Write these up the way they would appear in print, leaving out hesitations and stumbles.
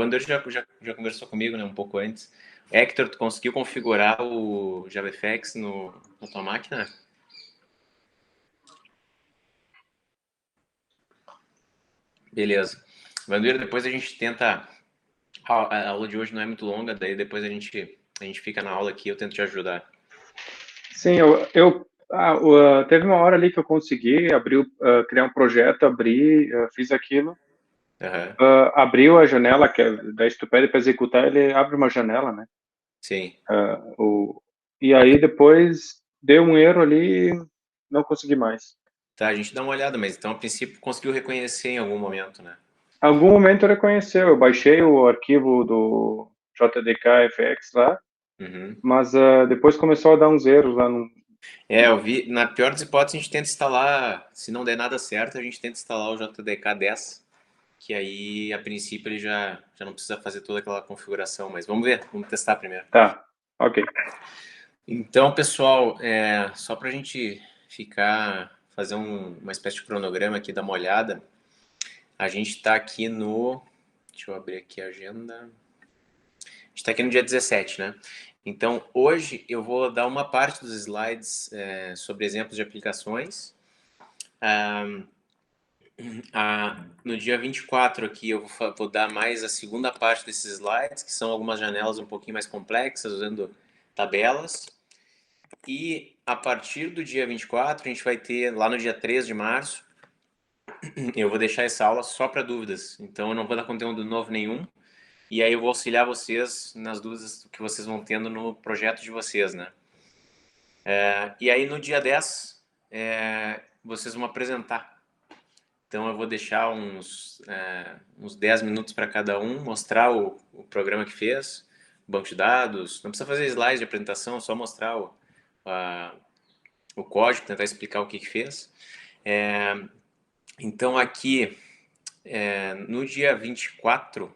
Vander já conversou comigo, né, um pouco antes. Hector, tu conseguiu configurar o JavaFX na tua máquina? Beleza. Vander, depois a gente tenta... A aula de hoje não é muito longa, daí depois a gente fica na aula aqui, eu tento te ajudar. Sim, teve uma hora ali que eu consegui abrir, criar um projeto, fiz aquilo, Uhum. abriu a janela, daí se tu pede para executar, ele abre uma janela, né? Sim. E aí depois deu um erro ali e não consegui mais. Tá, a gente dá uma olhada, mas então a princípio conseguiu reconhecer em algum momento, né? Algum momento reconheceu, eu baixei o arquivo do JDK-FX lá, Uhum. mas depois começou a dar uns erros lá no... Eu vi, na pior das hipóteses, a gente tenta instalar, se não der nada certo, a gente tenta instalar o JDK 10, que aí, a princípio, ele já não precisa fazer toda aquela configuração, mas vamos ver, vamos testar primeiro. Tá, ok. Então, pessoal, só para a gente fazer uma espécie de cronograma aqui, dar uma olhada, a gente está aqui deixa eu abrir aqui a agenda, a gente está aqui no dia 17, né? Então, hoje eu vou dar uma parte dos slides sobre exemplos de aplicações. No dia 24 aqui eu vou dar mais a segunda parte desses slides, que são algumas janelas um pouquinho mais complexas, usando tabelas. E a partir do dia 24, a gente vai ter, lá no dia 3 de março, eu vou deixar essa aula só para dúvidas. Então, eu não vou dar conteúdo novo nenhum. E aí eu vou auxiliar vocês nas dúvidas que vocês vão tendo no projeto de vocês, né? E aí, no dia 10, vocês vão apresentar. Então, eu vou deixar uns 10 minutos para cada um, mostrar o programa que fez, o banco de dados. Não precisa fazer slides de apresentação, só mostrar o código, tentar explicar o que fez. Então, aqui, no dia 24,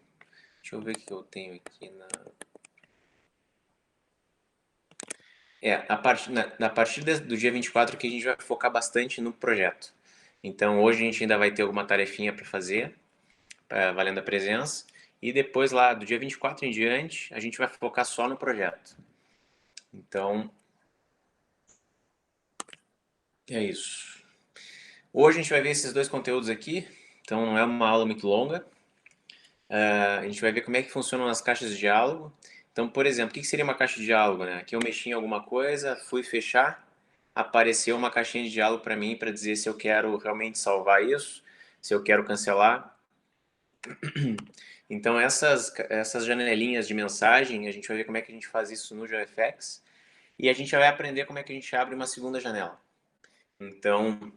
deixa eu ver o que eu tenho aqui a partir do dia 24 que a gente vai focar bastante no projeto. Então, hoje a gente ainda vai ter alguma tarefinha para fazer, valendo a presença. E depois, lá, do dia 24 em diante, a gente vai focar só no projeto. Então, é isso. Hoje a gente vai ver esses dois conteúdos aqui. Então, não é uma aula muito longa. A gente vai ver como é que funcionam as caixas de diálogo. Então, por exemplo, o que seria uma caixa de diálogo, né? Aqui eu mexi em alguma coisa, fui fechar, apareceu uma caixinha de diálogo para mim para dizer se eu quero realmente salvar isso, se eu quero cancelar. Então, essas janelinhas de mensagem, a gente vai ver como é que a gente faz isso no JavaFX e a gente vai aprender como é que a gente abre uma segunda janela. Então,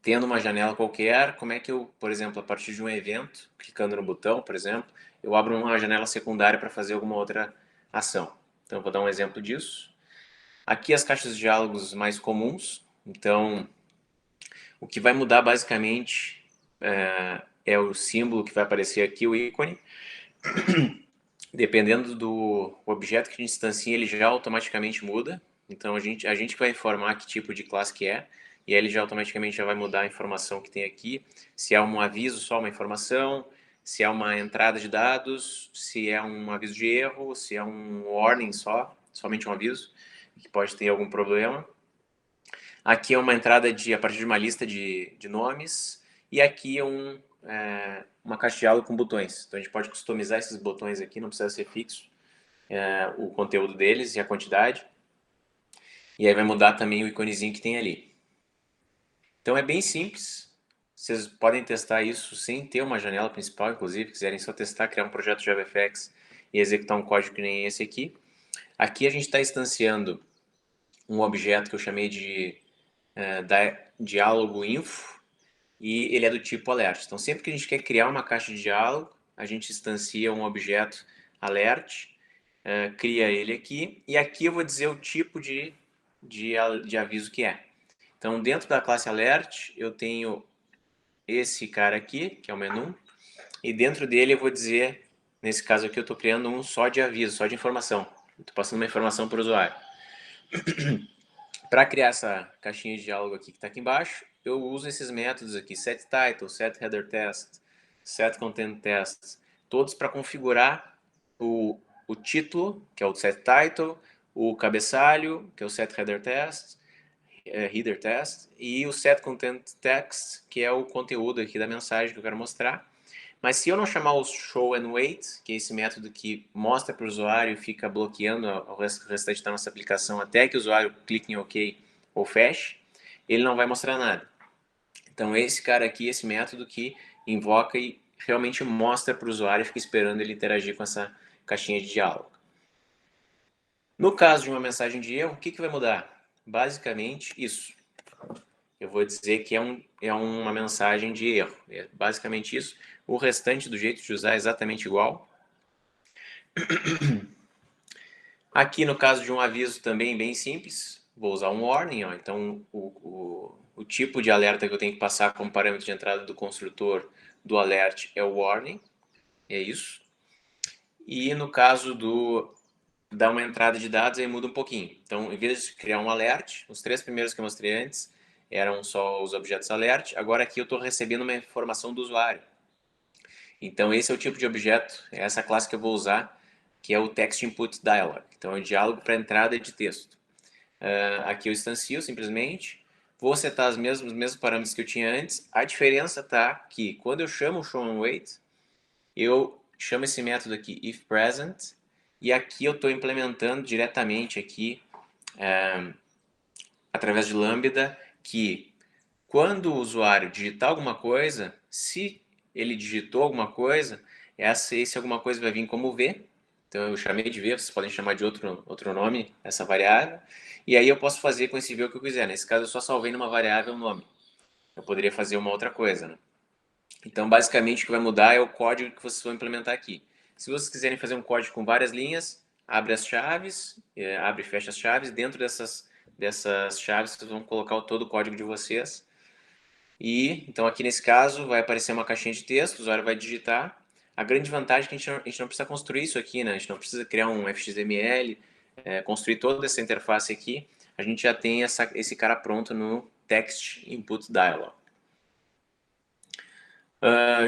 tendo uma janela qualquer, como é que eu, por exemplo, a partir de um evento, clicando no botão, por exemplo, eu abro uma janela secundária para fazer alguma outra ação. Então, eu vou dar um exemplo disso. Aqui as caixas de diálogos mais comuns. Então, o que vai mudar basicamente é o símbolo que vai aparecer aqui, o ícone. Dependendo do objeto que a gente instancia, ele já automaticamente muda. Então, a gente vai informar que tipo de classe que é. E aí ele já automaticamente já vai mudar a informação que tem aqui. Se é um aviso, só uma informação. Se é uma entrada de dados. Se é um aviso de erro. Se é um warning só. Somente um aviso. Que pode ter algum problema. Aqui é uma entrada a partir de uma lista de nomes. E aqui é uma caixa de diálogo com botões. Então a gente pode customizar esses botões aqui, não precisa ser fixo o conteúdo deles e a quantidade. E aí vai mudar também o iconezinho que tem ali. Então é bem simples. Vocês podem testar isso sem ter uma janela principal, inclusive, quiserem só testar, criar um projeto JavaFX e executar um código que nem esse aqui. Aqui a gente está instanciando um objeto que eu chamei de diálogo info, e ele é do tipo alert. Então, sempre que a gente quer criar uma caixa de diálogo, a gente instancia um objeto alert, cria ele aqui, e aqui eu vou dizer o tipo de aviso que é. Então, dentro da classe alert, eu tenho esse cara aqui, que é o menu, e dentro dele eu vou dizer, nesse caso aqui eu estou criando um só de aviso, só de informação. Estou passando uma informação para o usuário. Para criar essa caixinha de diálogo aqui que está aqui embaixo, eu uso esses métodos aqui, setTitle, setHeaderTest, setContentTest. todos para configurar o título, que é o set title, o cabeçalho, que é o set header test, e o set content text, que é o conteúdo aqui da mensagem que eu quero mostrar. Mas se eu não chamar o show and wait, que é esse método que mostra para o usuário e fica bloqueando o restante da nossa aplicação até que o usuário clique em OK ou feche, ele não vai mostrar nada. Então esse cara aqui, esse método que invoca e realmente mostra para o usuário e fica esperando ele interagir com essa caixinha de diálogo. No caso de uma mensagem de erro, o que vai mudar? Basicamente isso. Eu vou dizer que é uma mensagem de erro. É basicamente isso. O restante do jeito de usar é exatamente igual. Aqui no caso de um aviso também bem simples, vou usar um warning. Ó. Então o tipo de alerta que eu tenho que passar como parâmetro de entrada do construtor do alert é o warning. É isso. E no caso dar uma entrada de dados, aí muda um pouquinho. Então, em vez de criar um alert, os 3 primeiros que eu mostrei antes eram só os objetos alert, agora aqui eu estou recebendo uma informação do usuário. Então, esse é o tipo de objeto, é essa classe que eu vou usar, que é o Text Input Dialog. Então, é o diálogo para entrada de texto. Aqui eu instancio simplesmente, vou setar os mesmos parâmetros que eu tinha antes. A diferença está que quando eu chamo o show and wait, eu chamo esse método aqui, if present, e aqui eu estou implementando diretamente aqui, através de Lambda, que quando o usuário digitar alguma coisa, se ele digitou alguma coisa, esse alguma coisa vai vir como V. Então eu chamei de V, vocês podem chamar de outro nome, essa variável. E aí eu posso fazer com esse V o que eu quiser. Nesse caso eu só salvei numa variável o nome. Eu poderia fazer uma outra coisa, né? Então basicamente o que vai mudar é o código que vocês vão implementar aqui. Se vocês quiserem fazer um código com várias linhas, abre as chaves, abre e fecha as chaves. Dentro dessas chaves vocês vão colocar todo o código de vocês. E, então, aqui nesse caso, vai aparecer uma caixinha de texto, o usuário vai digitar. A grande vantagem é que a gente não precisa construir isso aqui, né? A gente não precisa criar um XML, construir toda essa interface aqui. A gente já tem esse cara pronto no Text Input Dialog.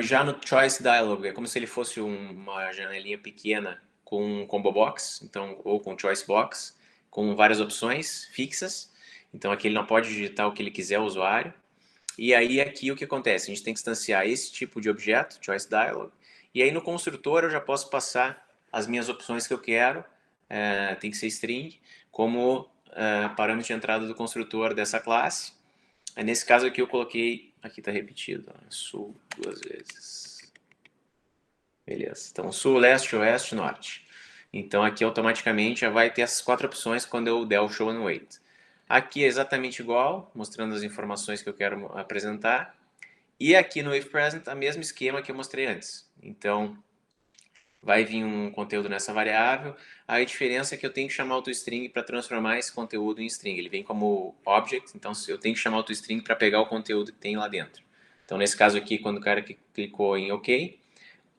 Já no Choice Dialog, é como se ele fosse uma janelinha pequena com um combo box, então, ou com choice box, com várias opções fixas. Então, aqui ele não pode digitar o que ele quiser, o usuário. E aí aqui o que acontece? A gente tem que instanciar esse tipo de objeto, Choice Dialog, e aí no construtor eu já posso passar as minhas opções que eu quero, tem que ser string, como parâmetro de entrada do construtor dessa classe. Nesse caso aqui eu coloquei, aqui está repetido, sul 2 vezes. Beleza, então sul, leste, oeste, norte. Então aqui automaticamente já vai ter essas 4 opções quando eu der o show and wait. Aqui é exatamente igual, mostrando as informações que eu quero apresentar. E aqui no if present, o mesmo esquema que eu mostrei antes. Então, vai vir um conteúdo nessa variável. A diferença é que eu tenho que chamar o toString para transformar esse conteúdo em string. Ele vem como object, então eu tenho que chamar o toString para pegar o conteúdo que tem lá dentro. Então, nesse caso aqui, quando o cara clicou em OK,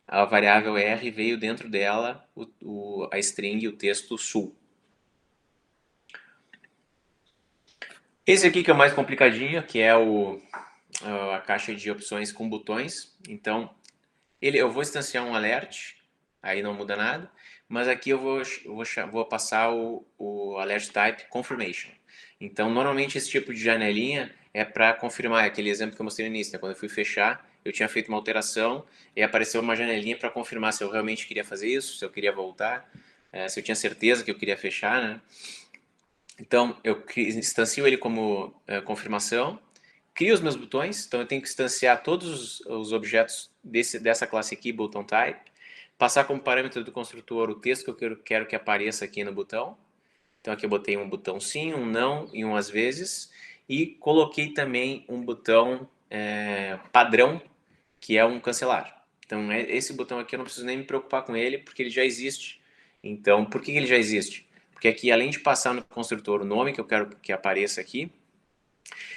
a variável R veio dentro dela a string, o texto sul. Esse aqui que é o mais complicadinho, que é a caixa de opções com botões. Então, eu vou instanciar um alert, aí não muda nada, mas aqui eu vou passar o alert type confirmation. Então, normalmente esse tipo de janelinha é para confirmar, é aquele exemplo que eu mostrei no início, né? Quando eu fui fechar, eu tinha feito uma alteração e apareceu uma janelinha para confirmar se eu realmente queria fazer isso, se eu queria voltar, se eu tinha certeza que eu queria fechar, né? Então, eu instancio ele como confirmação, crio os meus botões, então eu tenho que instanciar todos os objetos dessa classe aqui, button type, passar como parâmetro do construtor o texto que eu quero que apareça aqui no botão. Então aqui eu botei um botão sim, um não e um às vezes, e coloquei também um botão padrão, que é um cancelar. Então esse botão aqui eu não preciso nem me preocupar com ele, porque ele já existe. Então, por que ele já existe? Porque aqui, além de passar no construtor o nome que eu quero que apareça aqui,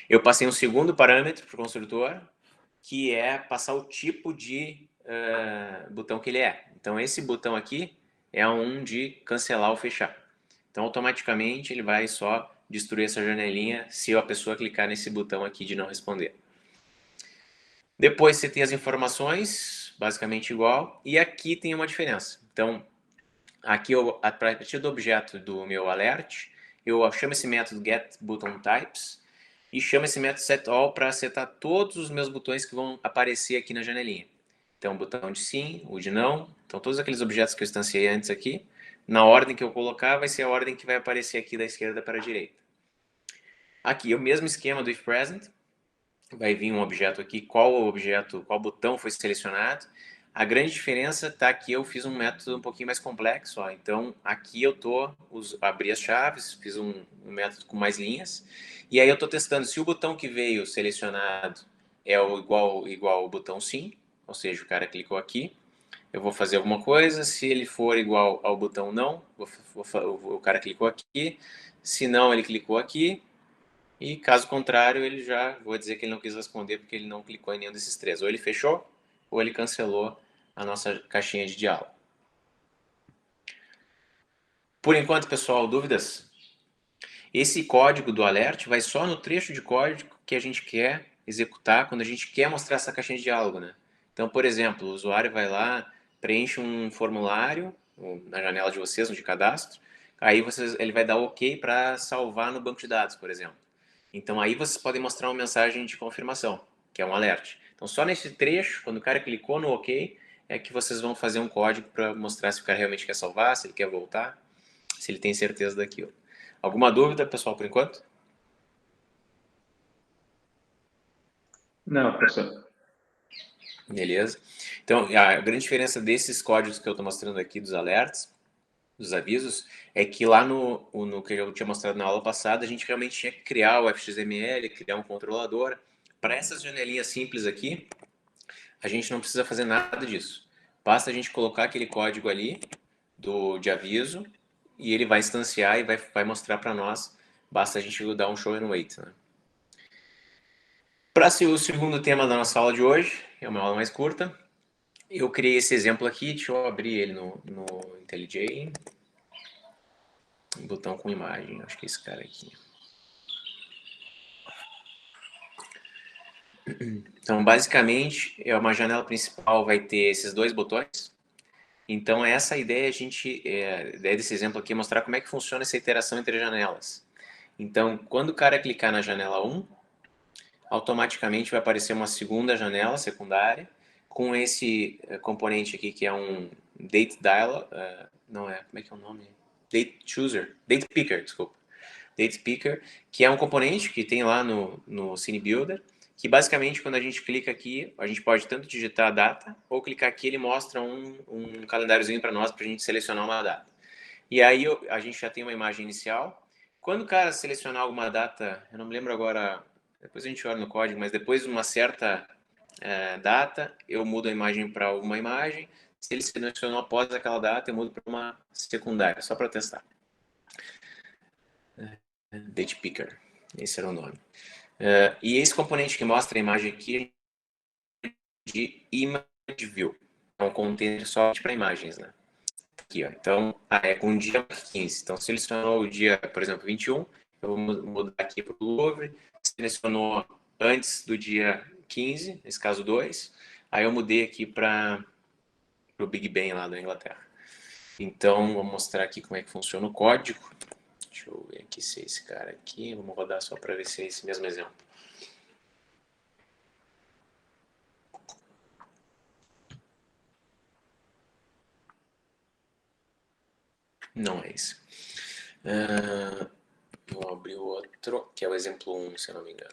eu passei um segundo parâmetro para o construtor, que é passar o tipo de botão que ele é. Então, esse botão aqui é um de cancelar ou fechar. Então, automaticamente, ele vai só destruir essa janelinha se a pessoa clicar nesse botão aqui de não responder. Depois você tem as informações, basicamente igual, e aqui tem uma diferença. Então, aqui, a partir do objeto do meu alert, eu chamo esse método getButtonTypes e chamo esse método setAll para setar todos os meus botões que vão aparecer aqui na janelinha. Então, o botão de sim, o de não, então todos aqueles objetos que eu instanciei antes aqui, na ordem que eu colocar, vai ser a ordem que vai aparecer aqui da esquerda para a direita. Aqui, o mesmo esquema do ifPresent, vai vir um objeto aqui, qual botão foi selecionado. A grande diferença está que eu fiz um método um pouquinho mais complexo. Ó. Então, aqui eu abri as chaves, fiz um método com mais linhas, e aí eu estou testando se o botão que veio selecionado é igual ao botão sim, ou seja, o cara clicou aqui, eu vou fazer alguma coisa, se ele for igual ao botão não, o cara clicou aqui, se não, ele clicou aqui, e caso contrário, ele já, vou dizer que ele não quis responder porque ele não clicou em nenhum desses três. Ou ele fechou, ou ele cancelou a nossa caixinha de diálogo. Por enquanto, pessoal, dúvidas? Esse código do alert vai só no trecho de código que a gente quer executar quando a gente quer mostrar essa caixinha de diálogo, né? Então, por exemplo, o usuário vai lá, preenche um formulário na janela de vocês, no de cadastro, aí ele vai dar OK para salvar no banco de dados, por exemplo. Então aí vocês podem mostrar uma mensagem de confirmação, que é um alert. Então só nesse trecho, quando o cara clicou no OK, é que vocês vão fazer um código para mostrar se o cara realmente quer salvar, se ele quer voltar, se ele tem certeza daquilo. Alguma dúvida, pessoal, por enquanto? Não, professor. Beleza. Então, a grande diferença desses códigos que eu estou mostrando aqui, dos alerts, dos avisos, é que lá no que eu tinha mostrado na aula passada, a gente realmente tinha que criar o FXML, criar um controlador. Para essas janelinhas simples aqui, a gente não precisa fazer nada disso. Basta a gente colocar aquele código ali de aviso e ele vai instanciar e vai mostrar para nós. Basta a gente dar um show and wait. Né? Para ser o segundo tema da nossa aula de hoje, é uma aula mais curta, eu criei esse exemplo aqui, deixa eu abrir ele no IntelliJ. Um botão com imagem, acho que é esse cara aqui. Então, basicamente, uma janela principal vai ter esses dois botões. Então, essa ideia, a ideia desse exemplo aqui é mostrar como é que funciona essa interação entre janelas. Então, quando o cara clicar na janela 1, automaticamente vai aparecer uma segunda janela secundária com esse componente aqui que é um Date Dialog, não é, como é que é o nome? Date Chooser, Date Picker, desculpa. Date Picker, que é um componente que tem lá no Scene Builder, que basicamente quando a gente clica aqui, a gente pode tanto digitar a data, ou clicar aqui ele mostra um calendáriozinho para nós, para a gente selecionar uma data. E aí a gente já tem uma imagem inicial. Quando o cara selecionar alguma data, eu não me lembro agora, depois a gente olha no código, mas depois de uma certa data, eu mudo a imagem para uma imagem. Se ele selecionou após aquela data, eu mudo para uma secundária, só para testar. Date Picker, esse era o nome. E esse componente que mostra a imagem aqui é de Image View. É um container só para imagens, né? Aqui, ó. Então, é com o dia 15. Então, selecionou o dia, por exemplo, 21, eu vou mudar aqui para o Louvre. Selecionou antes do dia 15, nesse caso 2. Aí eu mudei aqui para o Big Ben lá da Inglaterra. Então, vou mostrar aqui como é que funciona o código. Deixa eu ver aqui se é esse cara aqui. Vamos rodar só para ver se é esse mesmo exemplo. Não é esse. Vou abrir o outro, que é o exemplo 1, se eu não me engano.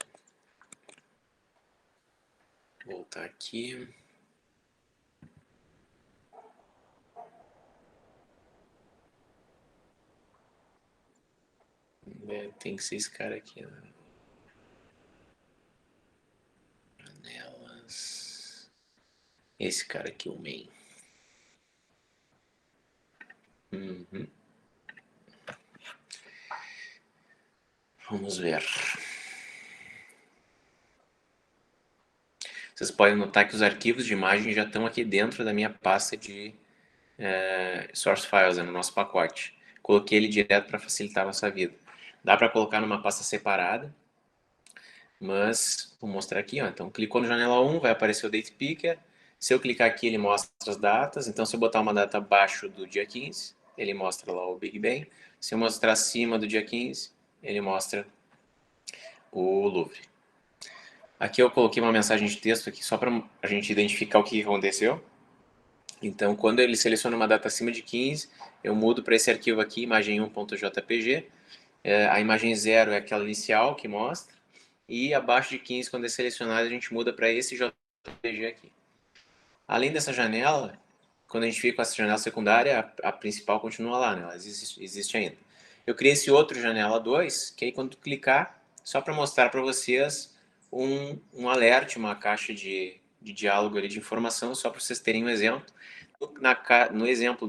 Vou voltar aqui. Tem que ser esse cara aqui. Né? Janelas. Esse cara aqui, o main. Uhum. Vamos ver. Vocês podem notar que os arquivos de imagem já estão aqui dentro da minha pasta de source files, no nosso pacote. Coloquei ele direto para facilitar a nossa vida. Dá para colocar numa pasta separada, mas vou mostrar aqui. Ó. Então, clicou no janela 1, vai aparecer o Date Picker. Se eu clicar aqui, ele mostra as datas. Então, se eu botar uma data abaixo do dia 15, ele mostra lá o Big Bang. Se eu mostrar acima do dia 15, ele mostra o Louvre. Aqui eu coloquei uma mensagem de texto aqui só para a gente identificar o que aconteceu. Então, quando ele seleciona uma data acima de 15, eu mudo para esse arquivo aqui, imagem1.jpg. A imagem 0 é aquela inicial que mostra. E abaixo de 15, quando é selecionado, a gente muda para esse JPG aqui. Além dessa janela, quando a gente fica com essa janela secundária, a principal continua lá, né? Ela existe ainda. Eu criei esse outro janela 2, que aí quando tu clicar, só para mostrar para vocês um alert, uma caixa de diálogo ali, de informação, só para vocês terem um exemplo. No exemplo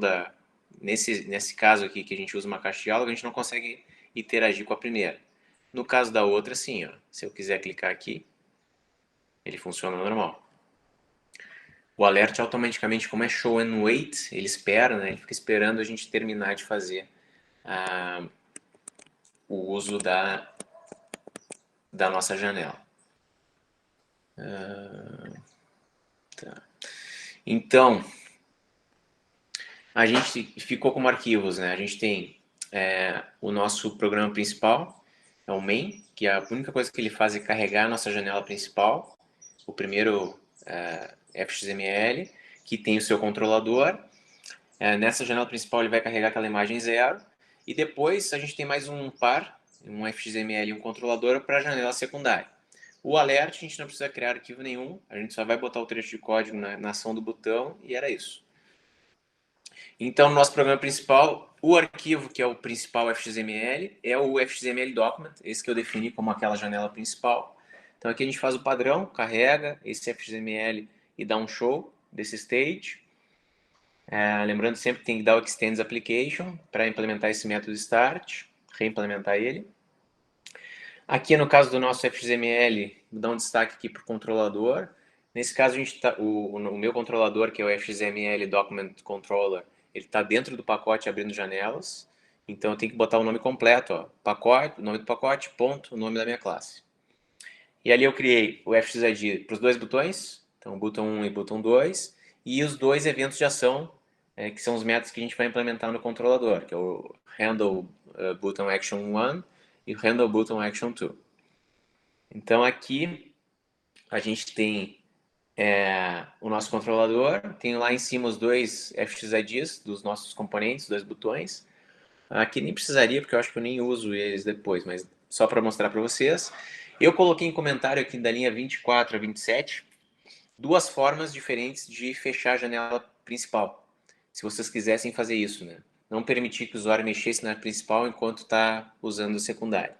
nesse caso aqui, que a gente usa uma caixa de diálogo, a gente não consegue interagir com a primeira. No caso da outra, sim, ó. Se eu quiser clicar aqui, ele funciona normal. O alert automaticamente, como é show and wait, ele espera, né? Ele fica esperando a gente terminar de fazer o uso da nossa janela. Tá. Então, a gente ficou como arquivos, né? A gente tem o nosso programa principal, é o main, que a única coisa que ele faz é carregar a nossa janela principal, o primeiro FXML, que tem o seu controlador. Nessa janela principal ele vai carregar aquela imagem 0, e depois a gente tem mais um par, um FXML e um controlador para a janela secundária. O alert a gente não precisa criar arquivo nenhum, a gente só vai botar o trecho de código na ação do botão e era isso. Então, no nosso programa principal, o arquivo que é o principal FXML é o FXML document, esse que eu defini como aquela janela principal. Então aqui a gente faz o padrão, carrega esse FXML e dá um show desse state. Lembrando sempre que tem que dar o extends application para implementar esse método start, reimplementar ele. Aqui no caso do nosso FXML, vou dar um destaque aqui para o controlador. Nesse caso, o meu controlador, que é o FXML Document Controller, ele está dentro do pacote abrindo janelas. Então eu tenho que botar o nome completo, ó, pacote, o nome do pacote, ponto, o nome da minha classe. E ali eu criei o FXID para os dois botões, então o botão 1 e o botão 2, e os dois eventos de ação, que são os métodos que a gente vai implementar no controlador, que é o handle button action 1 e o handle button action 2. Então aqui a gente tem o nosso controlador, tem lá em cima os dois FXIDs dos nossos componentes, dois botões. Aqui nem precisaria, porque eu acho que eu nem uso eles depois, mas só para mostrar para vocês. Eu coloquei em comentário aqui da linha 24 a 27 duas formas diferentes de fechar a janela principal, se vocês quisessem fazer isso, né? Não permitir que o usuário mexesse na principal enquanto está usando o secundário.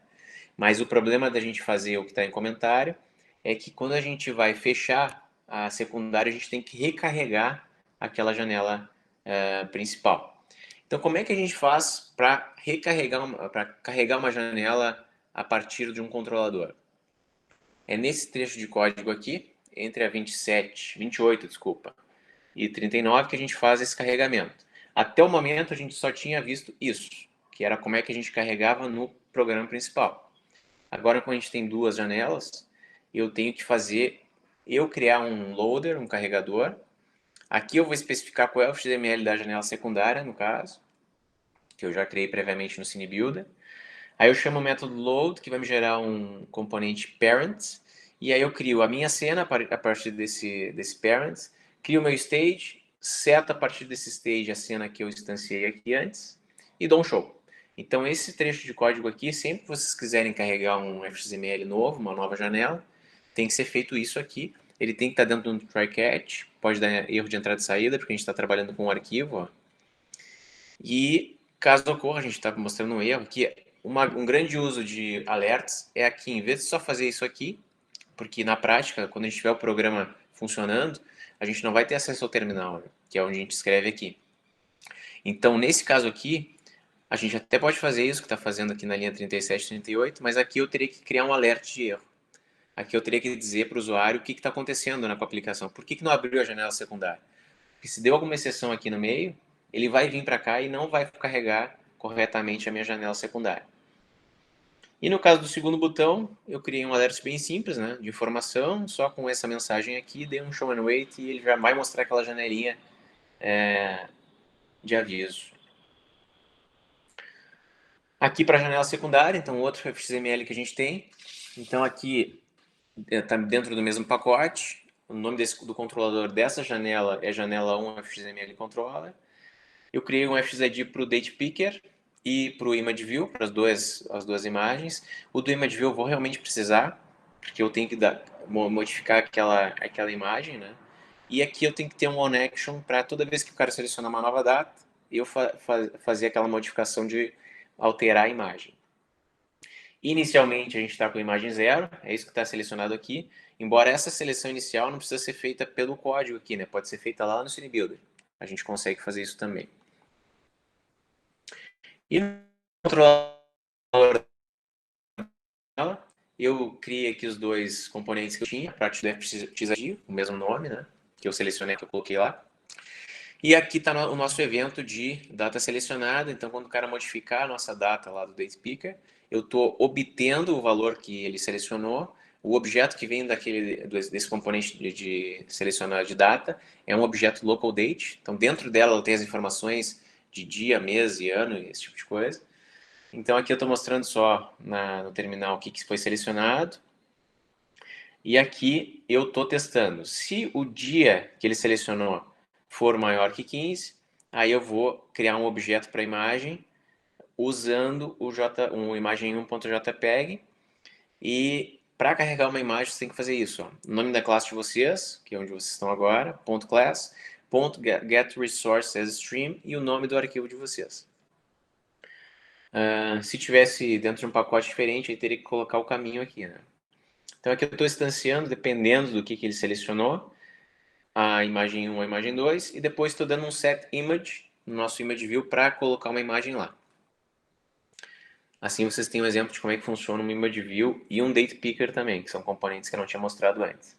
Mas o problema da gente fazer o que está em comentário é que quando a gente vai fechar a secundária, a gente tem que recarregar aquela janela principal. Então, como é que a gente faz para carregar uma janela a partir de um controlador? É nesse trecho de código aqui, entre a 28, desculpa, e 39, que a gente faz esse carregamento. Até o momento, a gente só tinha visto isso, que era como é que a gente carregava no programa principal. Agora, quando a gente tem duas janelas, eu tenho que criar um loader, um carregador. Aqui eu vou especificar qual é o XML da janela secundária, no caso, que eu já criei previamente no CineBuilder. Aí eu chamo o método load, que vai me gerar um componente parent, e aí eu crio a minha cena a partir desse parent, crio o meu stage, seto a partir desse stage a cena que eu instanciei aqui antes, e dou um show. Então esse trecho de código aqui, sempre que vocês quiserem carregar um XML novo, uma nova janela, tem que ser feito isso aqui. Ele tem que estar dentro de um try-catch, pode dar erro de entrada e saída, porque a gente está trabalhando com um arquivo, ó. E caso ocorra, a gente está mostrando um erro, que um grande uso de alerts é aqui, em vez de só fazer isso aqui, porque na prática, quando a gente tiver o programa funcionando, a gente não vai ter acesso ao terminal, né, que é onde a gente escreve aqui. Então, nesse caso aqui, a gente até pode fazer isso que está fazendo aqui na linha 37 e 38, mas aqui eu teria que criar um alerta de erro. Aqui eu teria que dizer para o usuário o que está acontecendo com a aplicação. Por que não abriu a janela secundária? Porque se deu alguma exceção aqui no meio, ele vai vir para cá e não vai carregar corretamente a minha janela secundária. E no caso do segundo botão, eu criei um alerta bem simples, né, de informação, só com essa mensagem aqui, dei um show and wait e ele já vai mostrar aquela janelinha de aviso. Aqui para a janela secundária, então outro XML que a gente tem. Então aqui está dentro do mesmo pacote. O nome do controlador dessa janela é janela 1 XML Controller. Eu criei um FXID para o Date Picker e para o Image View, para as duas imagens. O do Image View eu vou realmente precisar, porque eu tenho que modificar aquela imagem, né? E aqui eu tenho que ter um on-action para toda vez que o cara selecionar uma nova data, eu fazer aquela modificação de alterar a imagem. Inicialmente a gente está com a imagem 0, é isso que está selecionado aqui, embora essa seleção inicial não precisa ser feita pelo código aqui, né? Pode ser feita lá no CineBuilder. A gente consegue fazer isso também. E no controlador dela, eu criei aqui os dois componentes que eu tinha, para FXID, o mesmo nome, né? Que eu selecionei, que eu coloquei lá. E aqui está o nosso evento de data selecionada. Então, quando o cara modificar a nossa data lá do Date Picker, eu estou obtendo o valor que ele selecionou. O objeto que vem desse componente de selecionar de data é um objeto local date. Então, dentro dela, tem as informações de dia, mês e ano, esse tipo de coisa. Então, aqui eu estou mostrando só no terminal o que foi selecionado. E aqui eu estou testando. Se o dia que ele selecionou for maior que 15, aí eu vou criar um objeto para a imagem usando um imagem 1.jpg. E para carregar uma imagem, você tem que fazer isso. Ó. O nome da classe de vocês, que é onde vocês estão agora, .class, .getResourceAsStream e o nome do arquivo de vocês. Se tivesse dentro de um pacote diferente, aí teria que colocar o caminho aqui, né? Então aqui eu estou instanciando, dependendo do que ele selecionou, a imagem 1 a imagem 2, e depois estou dando um set image no nosso image view para colocar uma imagem lá. Assim vocês têm um exemplo de como é que funciona um image view e um date picker também, que são componentes que eu não tinha mostrado antes.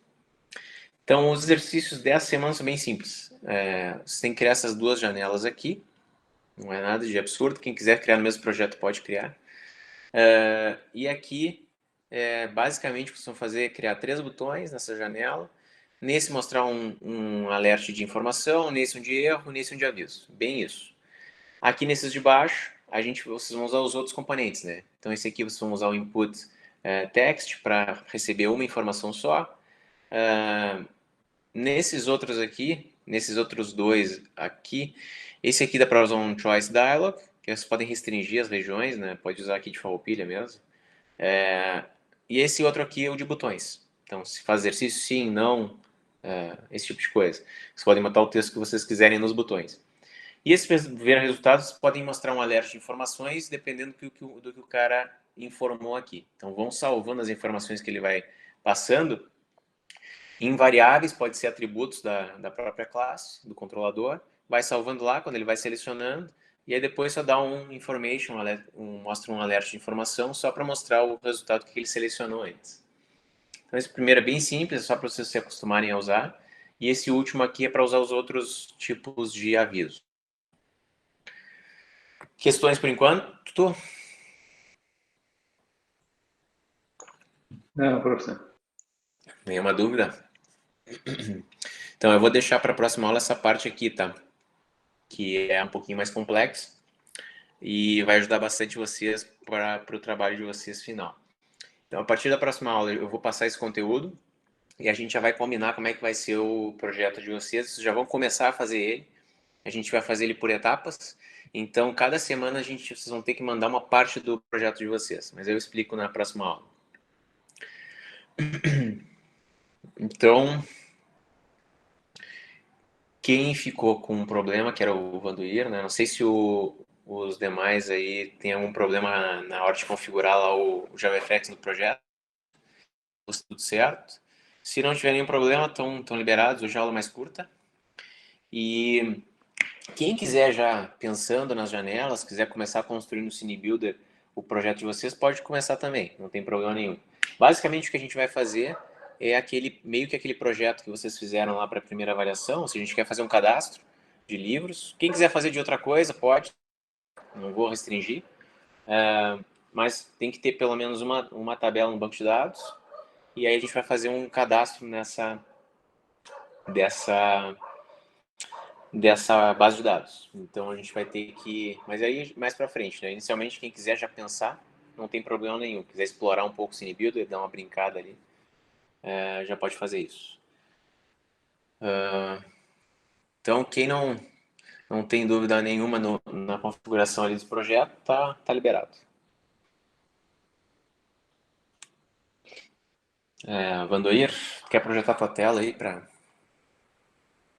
Então os exercícios dessa semana são bem simples. Você tem que criar essas duas janelas aqui, não é nada de absurdo, quem quiser criar no mesmo projeto pode criar. E aqui, basicamente, o que vocês vão fazer é criar 3 botões nessa janela. Nesse mostrar um alerta de informação, nesse um de erro, nesse um de aviso. Bem isso. Aqui nesses de baixo, vocês vão usar os outros componentes, né? Então esse aqui vocês vão usar o input text para receber uma informação só. Nesses outros aqui, nesses outros dois aqui, esse aqui dá para usar um choice dialog, que vocês podem restringir as regiões, né? Pode usar aqui de farroupilha mesmo. E esse outro aqui é o de botões. Então, se faz exercício, sim, não, esse tipo de coisa. Vocês podem botar o texto que vocês quiserem nos botões. E esses ver resultados podem mostrar um alerta de informações, dependendo do que o cara informou aqui. Então, vão salvando as informações que ele vai passando. Em variáveis, pode ser atributos da própria classe, do controlador. Vai salvando lá, quando ele vai selecionando. E aí depois só dá um information, mostra um alerta de informação, só para mostrar o resultado que ele selecionou antes. Então esse primeiro é bem simples, é só para vocês se acostumarem a usar. E esse último aqui é para usar os outros tipos de aviso. Questões por enquanto? Tutu? Não, professor. Nenhuma dúvida? Então eu vou deixar para a próxima aula essa parte aqui, tá? Que é um pouquinho mais complexa e vai ajudar bastante vocês para o trabalho de vocês final. Então, a partir da próxima aula, eu vou passar esse conteúdo e a gente já vai combinar como é que vai ser o projeto de vocês. Vocês já vão começar a fazer ele. A gente vai fazer ele por etapas. Então, cada semana vocês vão ter que mandar uma parte do projeto de vocês. Mas eu explico na próxima aula. Então, quem ficou com um problema, que era o Vanduir, né? Não sei se os demais aí tem algum problema na hora de configurar lá o JavaFX no projeto. Tudo certo. Se não tiver nenhum problema, estão liberados. Hoje a aula é mais curta. E quem quiser já pensando nas janelas, quiser começar a construir no CineBuilder o projeto de vocês, pode começar também, não tem problema nenhum. Basicamente o que a gente vai fazer é meio que aquele projeto que vocês fizeram lá para a primeira avaliação. Se a gente quer fazer um cadastro de livros, quem quiser fazer de outra coisa, pode, não vou restringir. mas tem que ter pelo menos uma tabela no banco de dados, e aí a gente vai fazer um cadastro dessa base de dados. Então a gente vai ter que, mas aí mais para frente, né? Inicialmente quem quiser já pensar, não tem problema nenhum. Quiser explorar um pouco o CineBuilder, dar uma brincada ali, já pode fazer isso. Então quem não tem dúvida nenhuma na configuração ali do projeto, tá liberado. Vandoir, quer projetar tua tela aí para